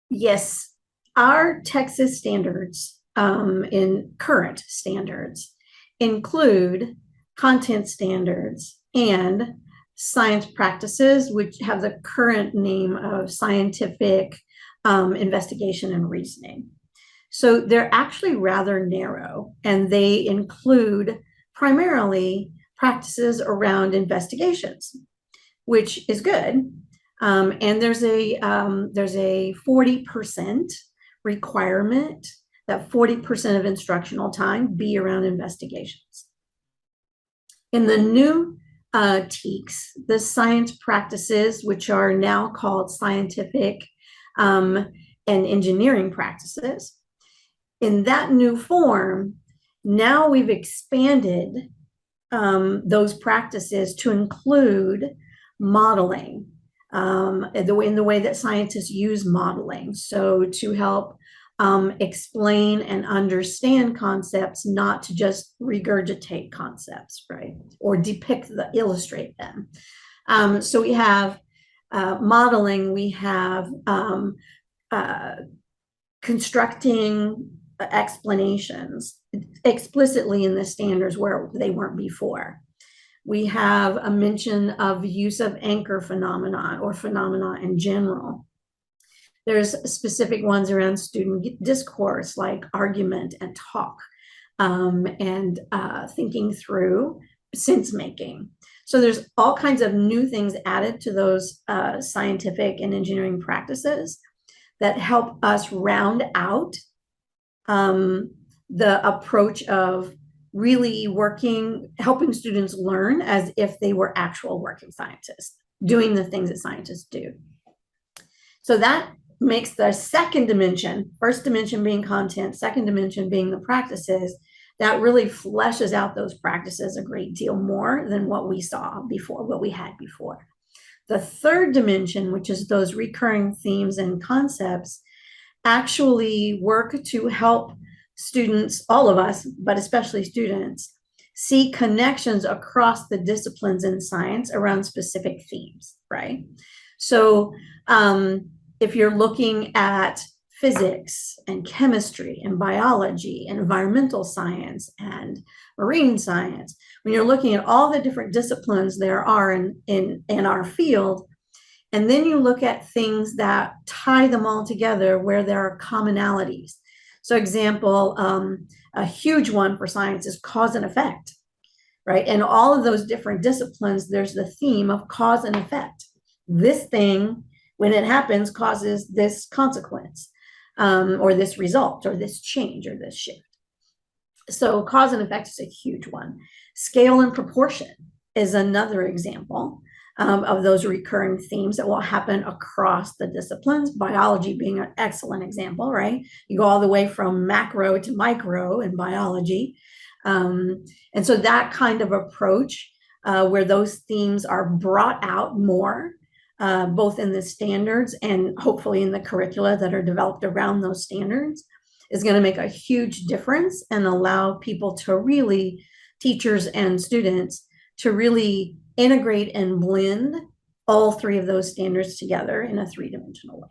Yes, our Texas standards, in current standards, include content standards and science practices, which have the current name of scientific investigation and reasoning. So they're actually rather narrow, and they include primarily practices around investigations, which is good. And there's a 40% requirement that 40% of instructional time be around investigations. In the new TEKS, the science practices, which are now called scientific and engineering practices, in that new form, now we've expanded those practices to include modeling, in the way that scientists use modeling. So to help explain and understand concepts, not to just regurgitate concepts, right? Or illustrate them. So we have modeling, we have constructing explanations explicitly in the standards where they weren't before. We have a mention of use of anchor phenomena or phenomena in general. There's specific ones around student discourse, like argument and talk, and thinking through sense making. So there's all kinds of new things added to those scientific and engineering practices that help us round out the approach of really helping students learn as if they were actual working scientists, doing the things that scientists do. So that makes the second dimension, first dimension being content, second dimension being the practices, that really fleshes out those practices a great deal more than what we saw before, what we had before. The third dimension, which is those recurring themes and concepts, actually work to help students, all of us, but especially students, see connections across the disciplines in science around specific themes, right? So if you're looking at physics and chemistry and biology and environmental science and marine science, when you're looking at all the different disciplines there are in our field, and then you look at things that tie them all together where there are commonalities. So example, a huge one for science is cause and effect, right? And all of those different disciplines, there's the theme of cause and effect. This thing, when it happens, causes this consequence, or this result, or this change, or this shift. So cause and effect is a huge one. Scale and proportion is another example of those recurring themes that will happen across the disciplines. Biology being an excellent example, right? You go all the way from macro to micro in biology. And so that kind of approach, where those themes are brought out more, both in the standards and hopefully in the curricula that are developed around those standards, is going to make a huge difference and allow people to really, teachers and students, to really integrate and blend all three of those standards together in a three-dimensional way.